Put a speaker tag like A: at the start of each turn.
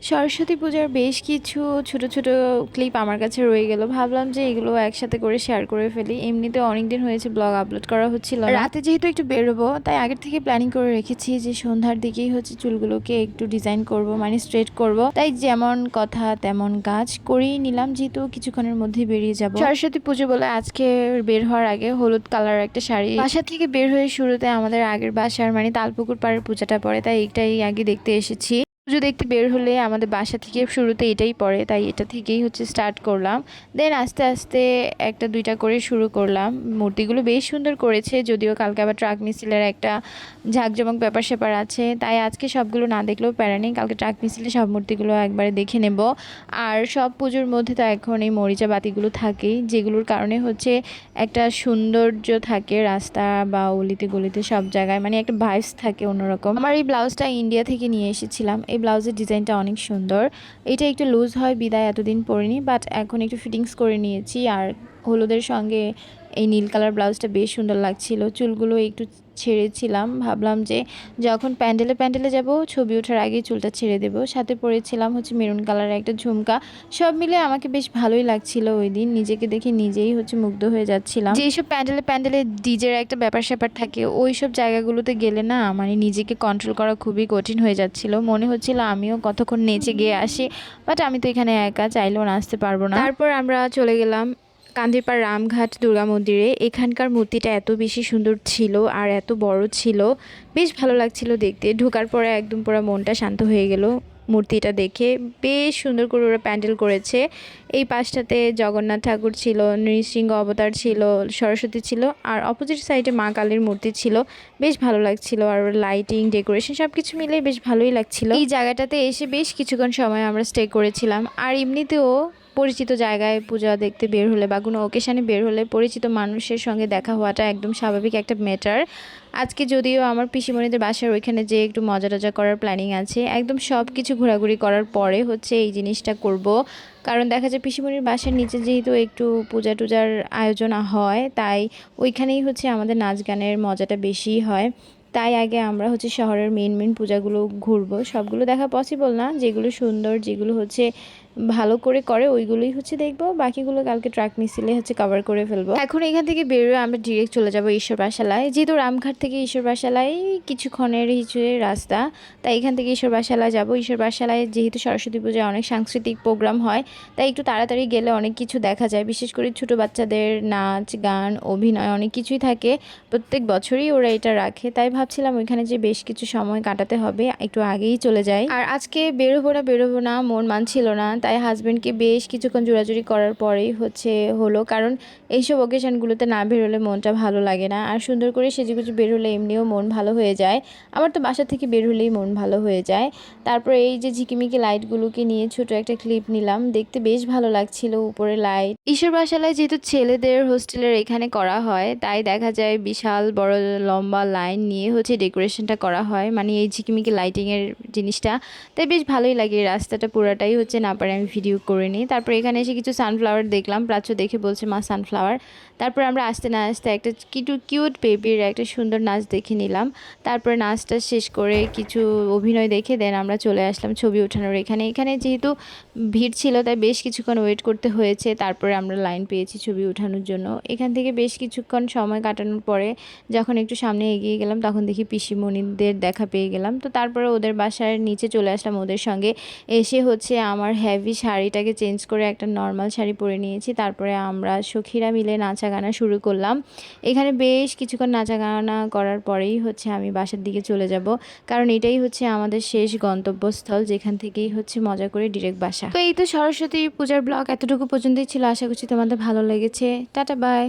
A: সরস্বতী পূজার বেশ কিছু ছোট ছোট ক্লিপ আমার কাছে রয়ে গেল। ভাবলাম যে এগুলো একসাথে করে শেয়ার করে ফেলি। এমনিতে অনেক দিন হয়েছে ব্লগ আপলোড করা হচ্ছিল না। রাতে যেহেতু একটু বেরোবো, তাই আগের থেকে প্ল্যানিং করে রেখেছি যে সন্ধ্যার দিকেই হচ্ছে চুলগুলোকে একটু ডিজাইন করব, মানে স্ট্রেট করব। তাই যেমন কথা তেমন কাজ করেই নিলাম, যেহেতু কিছুক্ষণের মধ্যেই বেরিয়ে যাব। সরস্বতী পুজো বলে আজকে বের হওয়ার আগে হলুদ কালার একটা শাড়ি, বাসা থেকে বের হয়ে শুরুতে আমাদের আগের বাসার মানে তালপুকুর পাড়ের পূজাটা পড়ে, তাই এটাই আগে দেখতে এসেছি। পুজো দেখতে বের হলে আমাদের বাসা থেকে শুরুতে এটাই পড়ে, তাই এটা থেকেই হচ্ছে স্টার্ট করলাম। দেন আস্তে আস্তে একটা দুইটা করে শুরু করলাম। মূর্তিগুলো বেশ সুন্দর করেছে, যদিও কালকে আবার ট্রাক মিছিলের একটা ঝাঁকজমক ব্যাপার স্যাপার আছে, তাই আজকে সবগুলো না দেখলেও প্যারা নেই। কালকে ট্রাক মিছিলে সব মূর্তিগুলো একবারে দেখে নেব। আর সব পুজোর মধ্যে তো এখন এই মরিচা বাতিগুলো থাকেই, যেগুলোর কারণে হচ্ছে একটা সৌন্দর্য থাকে রাস্তা বা অলিতে গলিতে সব জায়গায়, মানে একটা ভাইবস থাকে অন্যরকম। আমার এই ব্লাউজটা ইন্ডিয়া থেকে নিয়ে এসেছিলাম। এই ব্লাউজের ডিজাইনটা অনেক সুন্দর। এটা একটু লুজ হয় বিদায় এতদিন পরিনি, বাট এখন একটু ফিটিংস করে নিয়েছি। আর হলুদের সঙ্গে এই নীল কালার ব্লাউজটা বেশ সুন্দর লাগছিল। চুলগুলো একটু ছেড়েছিলাম, ভাবলাম যে যখন প্যান্ডেলে যাব ছবি ওঠার আগেই চুলটা ছেড়ে দেব। সাথে পরেছিলাম হচ্ছে মেরুন কালারের একটা ঝুমকা। সব মিলে আমাকে বেশ ভালোই লাগছিল ওই দিন, নিজেকে দেখে নিজেই হচ্ছে মুগ্ধ হয়ে যাচ্ছিলাম। যেসব প্যান্ডেলে ডিজের একটা ব্যাপার স্যাপার থাকে, ওই সব জায়গাগুলোতে গেলে না মানে নিজেকে কন্ট্রোল করা খুবই কঠিন হয়ে যাচ্ছিল। মনে হচ্ছিল আমিও কতক্ষণ নেচে গিয়ে আসি, বাট আমি তো এখানে একা, চাইলেও নাচতে পারবো না। তারপর আমরা চলে গেলাম কান্দিরপাড় রামঘাট দুর্গা মন্দিরে। এখানকার মূর্তিটা এত বেশি সুন্দর ছিল আর এত বড় ছিল, বেশ ভালো লাগছিল দেখতে। ঢোকার পরে একদম পুরো মনটা শান্ত হয়ে গেল মূর্তিটা দেখে। বেশ সুন্দর করে ওরা প্যান্ডেল করেছে। এই পাশটাতে জগন্নাথ ঠাকুর ছিল, নৃসিংহ অবতার ছিল, সরস্বতী ছিল, আর অপোজিট সাইডে মা কালীর মূর্তি ছিল। বেশ ভালো লাগছিল, আর লাইটিং ডেকোরেশন সব কিছু মিলে বেশ ভালোই লাগছিল। এই জায়গাটাতে এসে বেশ কিছুক্ষণ সময় আমরা স্টে করেছিলাম। আর এমনিতেও পরিচিত জায়গায় পূজা দেখতে বের হলে বা কোনো ওকেশানে বের হলে পরিচিত মানুষের সঙ্গে দেখা হওয়াটা একদম স্বাভাবিক একটা ম্যাটার। আজকে যদিও আমার পিসিমণিদের বাসার ওইখানে যে একটু মজা টজা করার প্ল্যানিং আছে, একদম সব কিছু ঘোরাঘুরি করার পরে হচ্ছে এই জিনিসটা করব। কারণ দেখা যায় পিসিমণির বাসার নিচে যেহেতু একটু পূজা টুজার আয়োজন হয়, তাই ওইখানেই হচ্ছে আমাদের নাচ গানের মজাটা বেশি হয়। তাই আগে আমরা হচ্ছে শহরের মেন পূজাগুলো ঘুরবো। সবগুলো দেখা পসিবল না, যেগুলো সুন্দর, যেগুলো হচ্ছে ভালো করে করে ওইগুলোই হচ্ছে দেখবো। বাকিগুলো কালকে ট্রাক মিছিলে হচ্ছে কভার করে ফেলবো। এখন এখান থেকে বেরোয় আমরা ডিরেক্ট চলে যাবো ঈশ্বর বাসালায়। যেহেতু রামঘাট থেকে ঈশ্বর বাসালায় কিছুক্ষণের রাস্তা, তাই এখান থেকে ঈশ্বর বাসালায় যাবো। ঈশ্বর বাসালায় যেহেতু সরস্বতী পূজায় অনেক সাংস্কৃতিক প্রোগ্রাম হয়, তাই একটু তাড়াতাড়ি গেলে অনেক কিছু দেখা যায়। বিশেষ করে ছোটো বাচ্চাদের নাচ গান অভিনয় অনেক কিছুই থাকে, প্রত্যেক বছরই ওরা এটা রাখে। তাই ভাবছিলাম ওইখানে যে বেশ কিছু সময় কাটাতে হবে, একটু আগেই চলে যাই। আর আজকে বেরোবো না মন মানছিল না, তাই হাজব্যান্ডকে বেশ কিছুক্ষণ জোরাজুরি করার পরেই হচ্ছে হলো। কারণ এইসব অকেশনগুলোতে না বেরোলে মনটা ভালো লাগে না, আর সুন্দর করে সেজেগুজে বের হলে এমনিও মন ভালো হয়ে যায়। আমার তো বাসা থেকে বের হলেই মন ভালো হয়ে যায়। তারপরে এই যে ঝিকিমিকি লাইটগুলোকে নিয়ে ছোট একটা ক্লিপ নিলাম, দেখতে বেশ ভালো লাগছিল উপরে লাইট। ঈশ্বর বাসালায় যেহেতু ছেলেদের হোস্টেলের এখানে করা হয়, তাই দেখা যায় বিশাল বড় লম্বা লাইন নিয়ে হচ্ছে ডেকোরেশনটা করা হয়, মানে এই ঝিকিমিকি লাইটিংয়ের জিনিসটা। তাই বেশ ভালোই লাগে। রাস্তাটা পুরাটাই হচ্ছে না পারে আমি ভিডিও করে নিই। তারপর এখানে এসে কিছু সানফ্লাওয়ার দেখলাম, প্রাচ্য দেখে বলছে মা সানফ্লাওয়ার। তারপর আমরা আসতে না আসতে একটা কিউট বেবির একটা সুন্দর নাচ দেখে নিলাম। তারপর নাচটা শেষ করে কিছু অভিনয় দেখে দেন আমরা চলে আসলাম ছবি ওঠানোর এখানে। এখানে যেহেতু ভিড় ছিল, তাই বেশ কিছুক্ষণ ওয়েট করতে হয়েছে। তারপরে আমরা লাইন পেয়েছি ছবি ওঠানোর জন্য। এখান থেকে বেশ কিছুক্ষণ সময় কাটানোর পরে যখন একটু সামনে এগিয়ে গেলাম, তখন দেখি পিসিমণিদের দেখা পেয়ে গেলাম। তো তারপরে ওদের বাসার নিচে চলে আসলাম ওদের সঙ্গে। এসে হচ্ছে আমার হেভি শাড়িটাকে চেঞ্জ করে একটা নর্মাল শাড়ি পরে নিয়েছি। তারপরে আমরা সখীরা মিলে নাচা গানা শুরু করলাম। এখানে বেশ কিছুক্ষণ নাচা গানা করার পরেই হচ্ছে আমি বাসার দিকে চলে যাব, কারণ এটাই হচ্ছে আমাদের শেষ গন্তব্যস্থল, যেখান থেকেই হচ্ছে মজা করে ডিরেক্ট বাসা। তো এই তো সরস্বতী পূজার ব্লগ এতটুকু পর্যন্তই ছিল। আশা করছি তোমাদের ভালো লেগেছে। Tata bye.